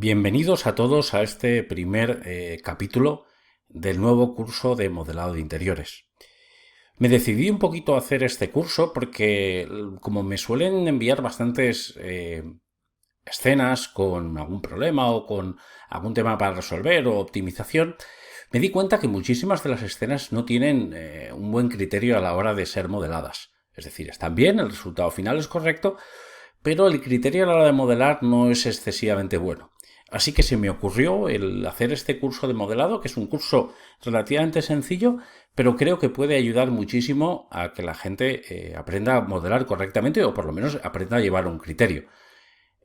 Bienvenidos a todos a este primer capítulo del nuevo curso de modelado de interiores. Me decidí un poquito a hacer este curso porque como me suelen enviar bastantes escenas con algún problema o con algún tema para resolver o optimización, me di cuenta que muchísimas de las escenas no tienen un buen criterio a la hora de ser modeladas. Es decir, están bien, el resultado final es correcto, pero el criterio a la hora de modelar no es excesivamente bueno. Así que se me ocurrió el hacer este curso de modelado, que es un curso relativamente sencillo, pero creo que puede ayudar muchísimo a que la gente aprenda a modelar correctamente o por lo menos aprenda a llevar un criterio.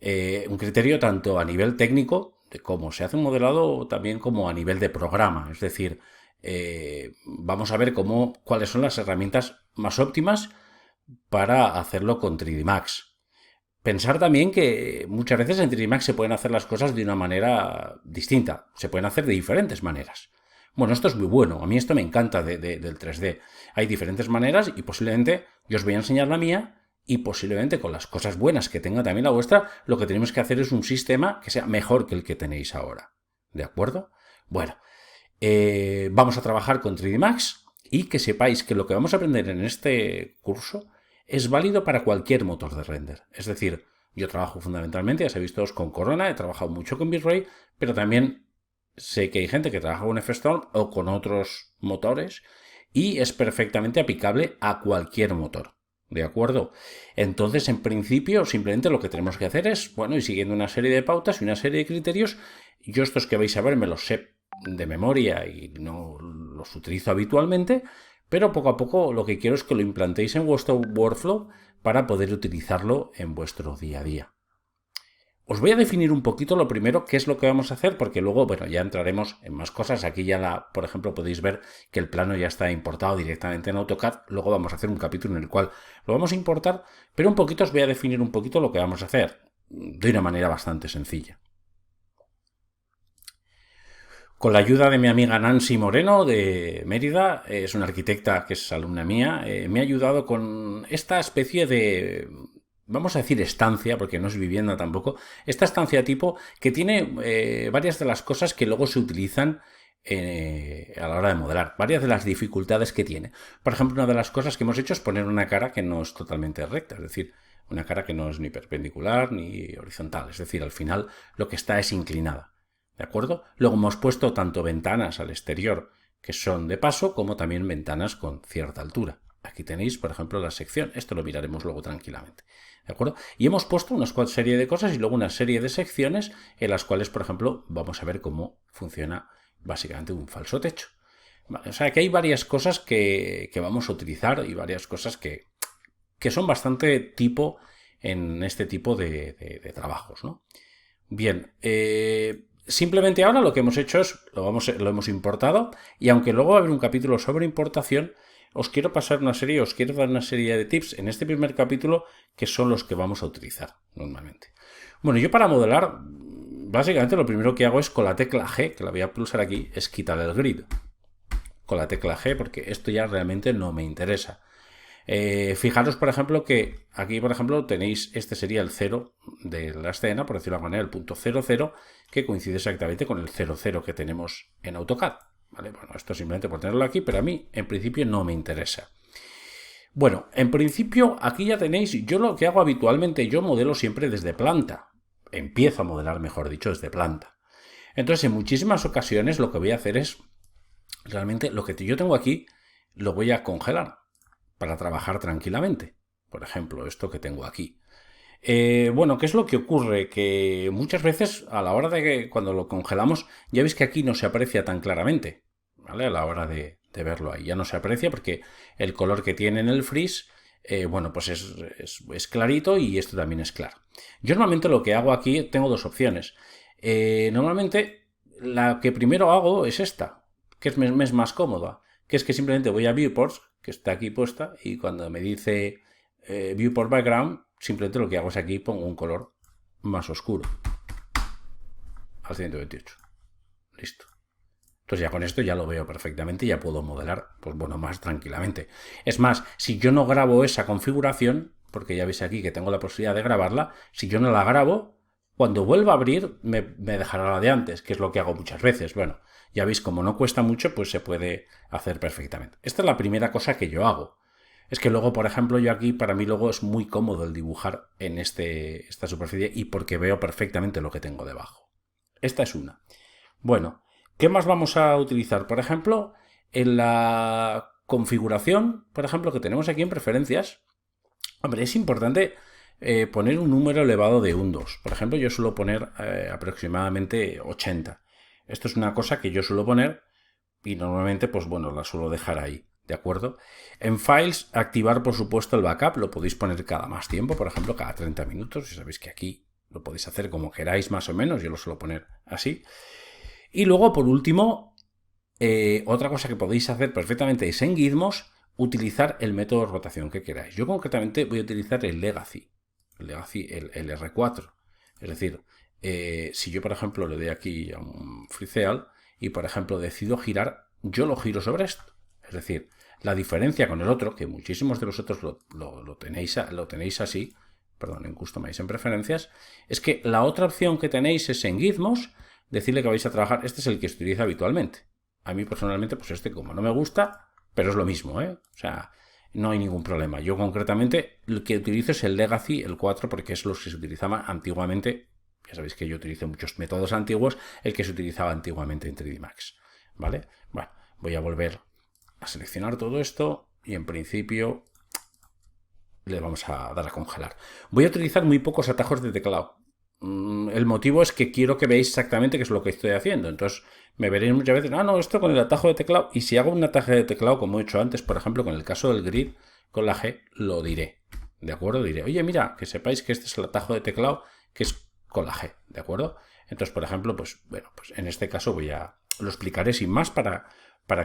Un criterio tanto a nivel técnico, de cómo se hace un modelado, también como a nivel de programa. Es decir, vamos a ver cuáles son las herramientas más óptimas para hacerlo con 3D Max. Pensar también que muchas veces en 3D Max se pueden hacer las cosas de una manera distinta, se pueden hacer de diferentes maneras. Bueno, esto es muy bueno, a mí esto me encanta del 3D. Hay diferentes maneras y posiblemente yo os voy a enseñar la mía y posiblemente con las cosas buenas que tenga también la vuestra, lo que tenemos que hacer es un sistema que sea mejor que el que tenéis ahora. ¿De acuerdo? Bueno, vamos a trabajar con 3D Max y que sepáis que lo que vamos a aprender en este curso es válido para cualquier motor de render. Es decir, yo trabajo fundamentalmente, ya sabéis todos, con Corona, he trabajado mucho con V-Ray, pero también sé que hay gente que trabaja con F-Storm o con otros motores y es perfectamente aplicable a cualquier motor. ¿De acuerdo? Entonces, en principio, simplemente lo que tenemos que hacer es, bueno, y siguiendo una serie de pautas y una serie de criterios, yo estos que vais a ver me los sé de memoria y no los utilizo habitualmente, pero poco a poco lo que quiero es que lo implantéis en vuestro workflow para poder utilizarlo en vuestro día a día. Os voy a definir un poquito lo primero qué es lo que vamos a hacer, porque luego, bueno, ya entraremos en más cosas. Aquí ya, por ejemplo, podéis ver que el plano ya está importado directamente en AutoCAD. Luego vamos a hacer un capítulo en el cual lo vamos a importar, pero un poquito os voy a definir un poquito lo que vamos a hacer, de una manera bastante sencilla. Con la ayuda de mi amiga Nancy Moreno de Mérida, es una arquitecta que es alumna mía, me ha ayudado con esta especie de, vamos a decir estancia, porque no es vivienda tampoco, esta estancia tipo que tiene varias de las cosas que luego se utilizan a la hora de modelar, varias de las dificultades que tiene. Por ejemplo, una de las cosas que hemos hecho es poner una cara que no es totalmente recta, es decir, una cara que no es ni perpendicular ni horizontal, es decir, al final lo que está es inclinada. ¿De acuerdo? Luego hemos puesto tanto ventanas al exterior que son de paso como también ventanas con cierta altura. Aquí tenéis, por ejemplo, la sección. Esto lo miraremos luego tranquilamente. ¿De acuerdo? Y hemos puesto una serie de cosas y luego una serie de secciones en las cuales, por ejemplo, vamos a ver cómo funciona básicamente un falso techo. Vale, o sea que hay varias cosas que vamos a utilizar y varias cosas que son bastante tipo en este tipo de trabajos, ¿no? Bien, simplemente ahora lo que hemos hecho es, lo hemos importado y aunque luego va a haber un capítulo sobre importación, os quiero dar una serie de tips en este primer capítulo que son los que vamos a utilizar normalmente. Bueno, yo para modelar, básicamente lo primero que hago es con la tecla G, que la voy a pulsar aquí, es quitar el grid. Con la tecla G, porque esto ya realmente no me interesa. Fijaros, por ejemplo, que aquí, por ejemplo, tenéis, este sería el 0 de la escena, por decirlo de alguna manera, el punto 00, que coincide exactamente con el 00 que tenemos en AutoCAD. ¿Vale? Bueno, esto simplemente por tenerlo aquí, pero a mí, en principio, no me interesa. Bueno, en principio, aquí ya tenéis, yo lo que hago habitualmente, yo modelo siempre desde planta. Empiezo a modelar, mejor dicho, desde planta. Entonces, en muchísimas ocasiones, lo que voy a hacer es, realmente, lo que yo tengo aquí, lo voy a congelar para trabajar tranquilamente. Por ejemplo, esto que tengo aquí. Bueno, ¿qué es lo que ocurre? Que muchas veces a la hora de que cuando lo congelamos, ya veis que aquí no se aprecia tan claramente, ¿vale? A la hora de verlo ahí, ya no se aprecia porque el color que tiene en el freeze, bueno, pues es clarito y esto también es claro. Yo normalmente lo que hago aquí, tengo dos opciones. Normalmente la que primero hago es esta, que es más cómoda, que es que simplemente voy a Viewports, que está aquí puesta, y cuando me dice Viewport Background, simplemente lo que hago es aquí pongo un color más oscuro al 128. Listo. Entonces ya con esto ya lo veo perfectamente y ya puedo modelar, pues bueno, más tranquilamente. Es más, si yo no grabo esa configuración, porque ya veis aquí que tengo la posibilidad de grabarla, si yo no la grabo, Cuando vuelva a abrir, me dejará la de antes, que es lo que hago muchas veces. Bueno, ya veis, como no cuesta mucho, pues se puede hacer perfectamente. Esta es la primera cosa que yo hago. Es que luego, por ejemplo, yo aquí, para mí luego es muy cómodo el dibujar en esta superficie y porque veo perfectamente lo que tengo debajo. Esta es una. Bueno, ¿qué más vamos a utilizar? Por ejemplo, en la configuración, por ejemplo, que tenemos aquí en preferencias, hombre, es importante poner un número elevado de undos. Por ejemplo, yo suelo poner aproximadamente 80. Esto es una cosa que yo suelo poner y normalmente, pues bueno, la suelo dejar ahí, ¿de acuerdo? En Files, activar, por supuesto, el backup. Lo podéis poner cada más tiempo, por ejemplo, cada 30 minutos. Y sabéis que aquí lo podéis hacer como queráis más o menos. Yo lo suelo poner así. Y luego, por último, otra cosa que podéis hacer perfectamente es en Gizmos utilizar el método de rotación que queráis. Yo concretamente voy a utilizar el Legacy, el R4. Es decir, si yo por ejemplo le doy aquí a un freezeal y por ejemplo decido girar, yo lo giro sobre esto. Es decir, la diferencia con el otro, que muchísimos de vosotros lo tenéis así, perdón, en Customize en preferencias, es que la otra opción que tenéis es en Gizmos, decirle que vais a trabajar, este es el que se utiliza habitualmente. A mí personalmente, pues este como no me gusta, pero es lo mismo, ¿eh? O sea, no hay ningún problema. Yo concretamente el que utilizo es el Legacy, el 4, porque es lo que se utilizaba antiguamente. Ya sabéis que yo utilizo muchos métodos antiguos, el que se utilizaba antiguamente en 3D Max, ¿vale? Bueno, voy a volver a seleccionar todo esto y en principio le vamos a dar a congelar. Voy a utilizar muy pocos atajos de teclado. El motivo es que quiero que veáis exactamente qué es lo que estoy haciendo. Entonces me veréis muchas veces, no, esto con el atajo de teclado. Y si hago un atajo de teclado, como he hecho antes, por ejemplo, con el caso del grid, con la G, lo diré. ¿De acuerdo? Diré, oye, mira, que sepáis que este es el atajo de teclado, que es con la G. ¿De acuerdo? Entonces, por ejemplo, pues bueno, pues en este caso lo explicaré sin más para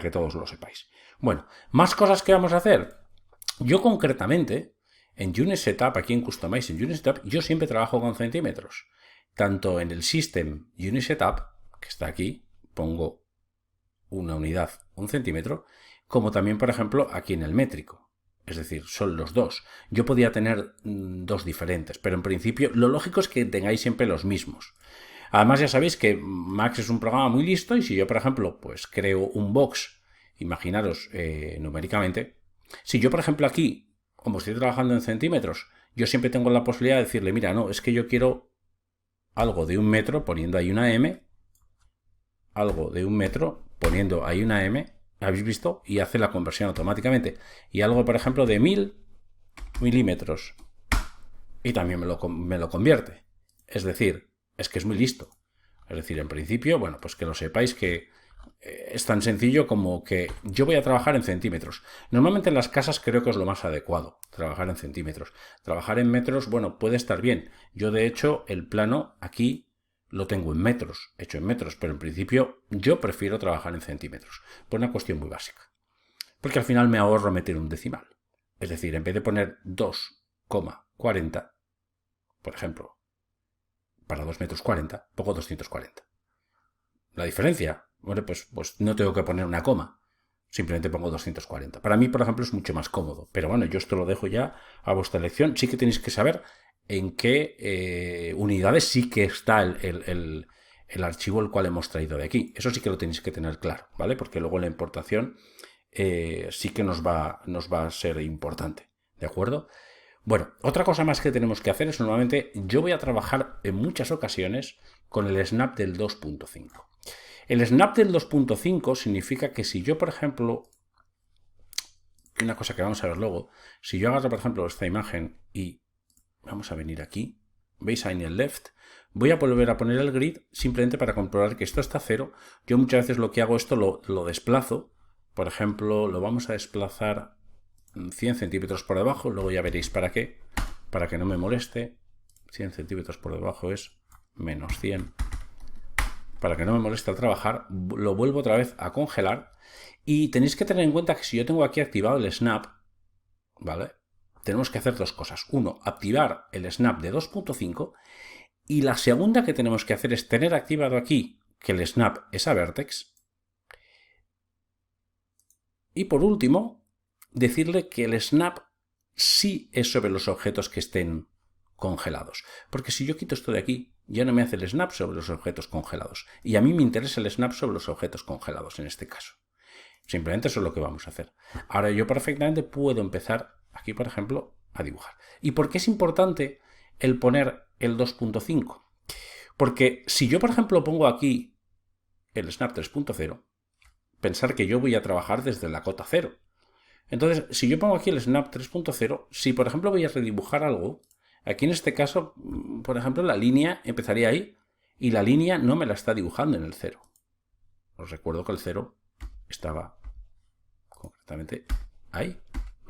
que todos lo sepáis. Bueno, más cosas que vamos a hacer. Yo concretamente, en Unit Setup, aquí en Customize, en Unit Setup, yo siempre trabajo con centímetros. Tanto en el System Unit Setup, que está aquí, pongo una unidad, 1 centímetro, como también, por ejemplo, aquí en el métrico. Es decir, son los dos. Yo podía tener dos diferentes, pero en principio lo lógico es que tengáis siempre los mismos. Además, ya sabéis que Max es un programa muy listo y si yo, por ejemplo, pues creo un box, imaginaros numéricamente, si yo, por ejemplo, aquí, como estoy trabajando en centímetros, yo siempre tengo la posibilidad de decirle, mira, no, es que yo quiero algo de 1 metro poniendo ahí una M, algo de 1 metro poniendo ahí una M, ¿habéis visto? Y hace la conversión automáticamente. Y algo, por ejemplo, de 1000 milímetros. Y también me lo convierte. Es decir, es que es muy listo. Es decir, en principio, bueno, pues que lo sepáis que es tan sencillo como que yo voy a trabajar en centímetros. Normalmente en las casas creo que es lo más adecuado, trabajar en centímetros. Trabajar en metros, bueno, puede estar bien. Yo, de hecho, el plano aquí lo tengo en metros, hecho en metros, pero en principio yo prefiero trabajar en centímetros. Por una cuestión muy básica. Porque al final me ahorro meter un decimal. Es decir, en vez de poner 2,40, por ejemplo, para 2 metros 40, pongo 240. La diferencia, bueno, pues no tengo que poner una coma. Simplemente pongo 240. Para mí, por ejemplo, es mucho más cómodo. Pero bueno, yo esto lo dejo ya a vuestra elección. Sí que tenéis que saber en qué unidades sí que está el archivo el cual hemos traído de aquí. Eso sí que lo tenéis que tener claro, ¿vale? Porque luego la importación sí que nos va a ser importante, ¿de acuerdo? Bueno, otra cosa más que tenemos que hacer es normalmente yo voy a trabajar en muchas ocasiones con el snap del 2.5. El snap del 2.5 significa que si yo, por ejemplo, una cosa que vamos a ver luego, si yo agarro, por ejemplo, esta imagen y vamos a venir aquí, veis ahí en el left, voy a volver a poner el grid simplemente para comprobar que esto está a 0. Yo muchas veces lo que hago esto lo desplazo, por ejemplo, lo vamos a desplazar 100 centímetros por debajo, luego ya veréis para qué, para que no me moleste. 100 centímetros por debajo es menos 100. Para que no me moleste al trabajar, lo vuelvo otra vez a congelar. Y tenéis que tener en cuenta que si yo tengo aquí activado el snap, ¿vale? Tenemos que hacer dos cosas. Uno, activar el snap de 2.5. Y la segunda que tenemos que hacer es tener activado aquí que el snap es a vertex. Y por último, decirle que el snap sí es sobre los objetos que estén congelados. Porque si yo quito esto de aquí, ya no me hace el snap sobre los objetos congelados. Y a mí me interesa el snap sobre los objetos congelados en este caso. Simplemente eso es lo que vamos a hacer. Ahora yo perfectamente puedo empezar aquí, por ejemplo, a dibujar. ¿Y por qué es importante el poner el 2.5? Porque si yo, por ejemplo, pongo aquí el snap 3.0, pensar que yo voy a trabajar desde la cota 0. Entonces, si yo pongo aquí el snap 3.0, si por ejemplo voy a redibujar algo, aquí en este caso, por ejemplo, la línea empezaría ahí y la línea no me la está dibujando en el 0. Os recuerdo que el 0 estaba concretamente ahí.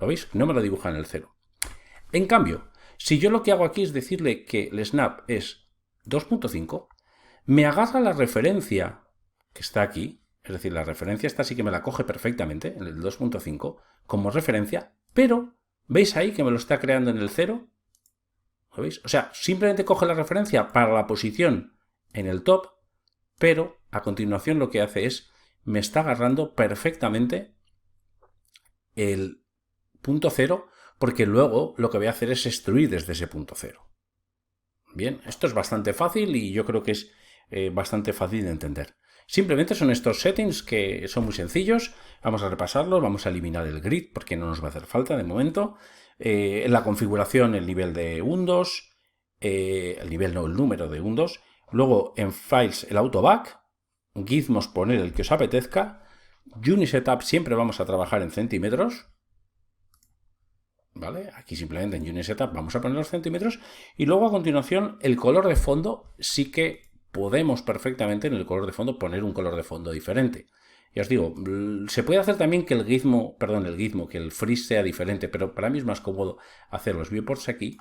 ¿Lo veis? No me lo dibuja en el 0. En cambio, si yo lo que hago aquí es decirle que el snap es 2.5, me agarra la referencia que está aquí, es decir, la referencia esta sí que me la coge perfectamente, en el 2.5, como referencia, pero ¿veis ahí que me lo está creando en el 0? ¿Lo veis? O sea, simplemente coge la referencia para la posición en el top, pero a continuación lo que hace es, me está agarrando perfectamente el punto 0, porque luego lo que voy a hacer es extruir desde ese punto 0. Bien, esto es bastante fácil y yo creo que es bastante fácil de entender. Simplemente son estos settings que son muy sencillos. Vamos a repasarlos, vamos a eliminar el grid porque no nos va a hacer falta de momento. En la configuración el nivel de Windows, el nivel no, el número de Windows. Luego en Files el autoback, gizmos poner el que os apetezca. Unisetup siempre vamos a trabajar en centímetros. ¿Vale? Aquí simplemente en Unisetup vamos a poner los centímetros y luego a continuación el color de fondo sí que podemos perfectamente en el color de fondo poner un color de fondo diferente. Ya os digo, se puede hacer también que el gizmo, que el freeze sea diferente, pero para mí es más cómodo hacer los viewports aquí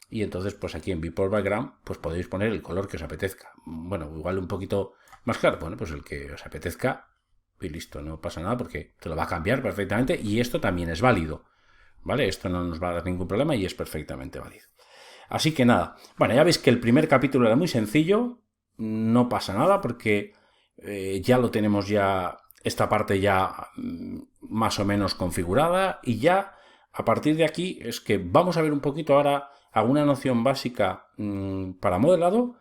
y entonces pues aquí en viewport background pues podéis poner el color que os apetezca. Bueno, igual un poquito más claro, bueno, pues el que os apetezca y listo, no pasa nada porque te lo va a cambiar perfectamente y esto también es válido. ¿Vale? Esto no nos va a dar ningún problema y es perfectamente válido. Así que nada, bueno, ya veis que el primer capítulo era muy sencillo, no pasa nada porque ya lo tenemos ya, esta parte ya más o menos configurada y ya a partir de aquí es que vamos a ver un poquito ahora alguna noción básica para modelado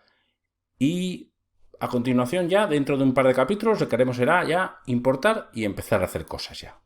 y a continuación ya dentro de un par de capítulos lo que haremos será ya importar y empezar a hacer cosas ya.